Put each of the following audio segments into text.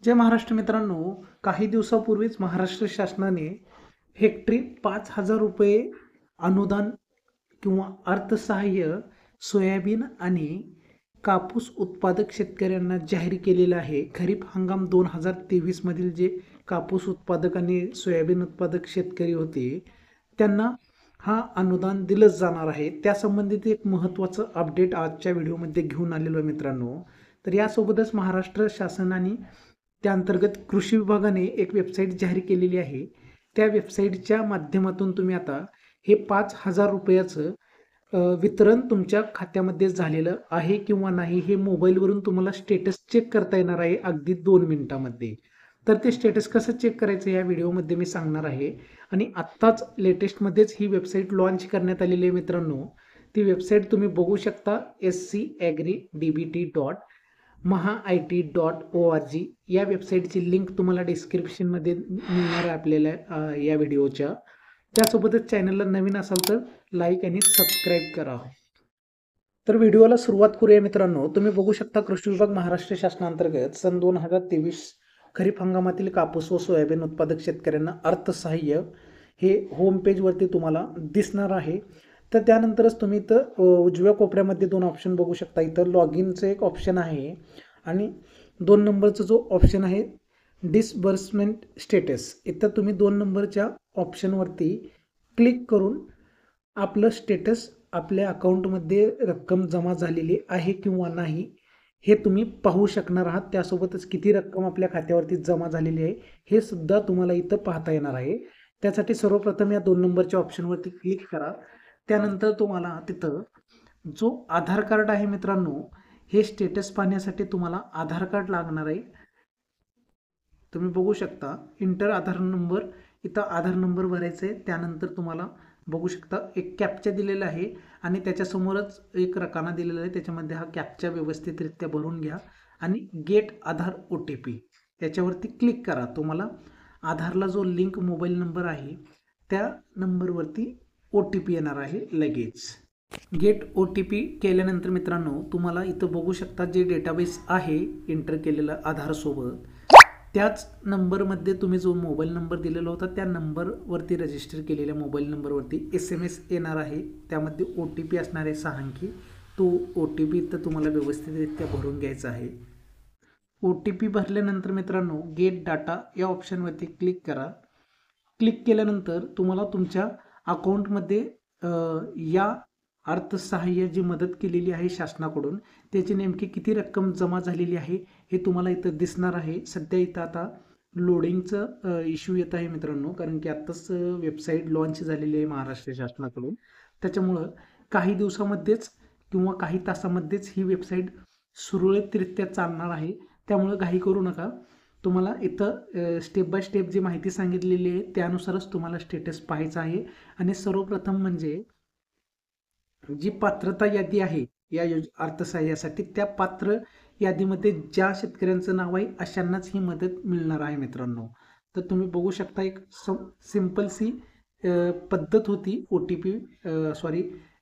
जय महाराष्ट्र मित्रांनो, काही दिवसापूर्वीच महाराष्ट्र शासनाने हेक्टरी 5,000 रुपये अनुदान किंवा अर्थसहाय्य सोयाबीन आणि कापूस उत्पादक शेतकऱ्यांना जाहीर केलेलं आहे. खरीप हंगाम 2023 मधील जे कापूस उत्पादक आणि सोयाबीन उत्पादक शेतकरी होते त्यांना हा अनुदान दिलंच जाणार आहे. त्यासंबंधित एक महत्त्वाचं अपडेट आजच्या व्हिडिओमध्ये घेऊन आलेलो आहे मित्रांनो. तर यासोबतच महाराष्ट्र शासनाने त्या अंतर्गत कृषी विभागाने एक वेबसाईट जाहीर केलेली आहे. त्या वेबसाईटच्या माध्यमातून तुम्ही आता हे 5,000 रुपयाचं वितरण तुमच्या खात्यामध्ये झालेलं आहे किंवा नाही हे मोबाईलवरून तुम्हाला स्टेटस चेक करता येणार आहे अगदी 2 मिनिटांमध्ये. तर ते स्टेटस कसं चेक करायचं या व्हिडिओमध्ये मी सांगणार आहे. आणि आत्ताच लेटेस्टमध्येच ही वेबसाईट लॉन्च करण्यात आलेली आहे मित्रांनो. ती वेबसाईट तुम्ही बघू शकता scagridbt.mahaIT.org या वेबसाईटची लिंक तुम्हाला डिस्क्रिप्शनमध्ये मिळणार आहे आपल्याला या व्हिडिओच्या. त्यासोबतच चॅनलला नवीन असाल तर लाईक आणि सबस्क्राईब करा. तर व्हिडिओला सुरुवात करूया मित्रांनो. तुम्ही बघू शकता कृषी विभाग महाराष्ट्र शासनांतर्गत सन 2023 खरीप हंगामातील कापूस व सोयाबीन उत्पादक शेतकऱ्यांना अर्थसहाय्य हे होम पेजवरती तुम्हाला दिसणार आहे. तर त्यानंतरच तुम्ही इथं उजव्या कोपऱ्यामध्ये 2 ऑप्शन बघू शकता. इथं लॉग इनचं एक ऑप्शन आहे आणि 2 नंबरचा जो ऑप्शन आहे डिसबर्समेंट स्टेटस, इथं तुम्ही 2 नंबरच्या ऑप्शनवरती क्लिक करून आपलं स्टेटस आपल्या अकाउंटमध्ये रक्कम जमा झालेली आहे किंवा नाही हे तुम्ही पाहू शकणार आहात. त्यासोबतच किती रक्कम आपल्या खात्यावरती जमा झालेली आहे हे सुद्धा तुम्हाला इथं पाहता येणार आहे. त्यासाठी सर्वप्रथम या 2 नंबरच्या ऑप्शनवरती क्लिक करा. त्यानंतर तुम्हाला तिथं जो आधार कार्ड आहे मित्रांनो, हे स्टेटस पाहण्यासाठी तुम्हाला आधार कार्ड लागणार आहे. तुम्ही बघू शकता इंटर आधार नंबर, इथं आधार नंबर भरायचा आहे. त्यानंतर तुम्हाला बघू शकता एक कॅप्चा दिलेला आहे आणि त्याच्यासमोरच एक रकाना दिलेला आहे. त्याच्यामध्ये हा कॅप्चा व्यवस्थितरित्या भरून घ्या आणि गेट आधार OTP याच्यावरती क्लिक करा. तुम्हाला आधारला जो लिंक मोबाईल नंबर आहे त्या नंबरवरती OTP येणार आहे लगेच. गेट OTP केल्यानंतर मित्रांनो तुम्हाला इथं बघू शकता जे डेटाबेस आहे इंटर केलेलं आधारसोबत त्याच नंबरमध्ये तुम्ही जो मोबाईल नंबर दिलेला होता त्या नंबरवरती रजिस्टर केलेल्या मोबाईल नंबरवरती SMS येणार आहे. त्यामध्ये OTP असणार आहे 6 अंकी. तो OTP तर तुम्हाला व्यवस्थितरित्या भरून घ्यायचा आहे. OTP भरल्यानंतर मित्रांनो गेट डाटा या ऑप्शनवरती क्लिक करा. क्लिक केल्यानंतर तुम्हाला तुमच्या अकाउंटमध्ये या अर्थसहाय्य जी मदत केलेली आहे शासनाकडून त्याची नेमकी किती रक्कम जमा झालेली आहे हे तुम्हाला इथं दिसणार आहे. सध्या इथं आता लोडिंगचं इश्यू येत आहे मित्रांनो, कारण की आत्ताच वेबसाईट लॉन्च झालेली आहे महाराष्ट्र शासनाकडून. त्याच्यामुळं काही दिवसामध्येच किंवा काही तासामध्येच ही वेबसाईट सुरळीतरित्या चालणार आहे. त्यामुळं घाई करू नका. तुम्हाला इथं स्टेप बाय स्टेप जी माहिती सांगितलेली आहे त्यानुसारच तुम्हाला स्टेटस पाहायचं आहे. आणि सर्वप्रथम म्हणजे जी पात्रता यादी आहे या अर्थसहाय्यासाठी त्या पात्र यादीमध्ये ज्या शेतकऱ्यांचं नाव आहे अशांनाच ही मदत मिळणार आहे मित्रांनो. तर तुम्ही बघू शकता एक सिंपलसी पद्धत होती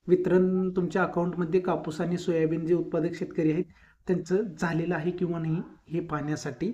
वितरण तुमच्या अकाउंटमध्ये कापूस आणि सोयाबीन जे उत्पादक शेतकरी आहेत त्यांचं झालेलं आहे किंवा नाही हे पाहण्यासाठी.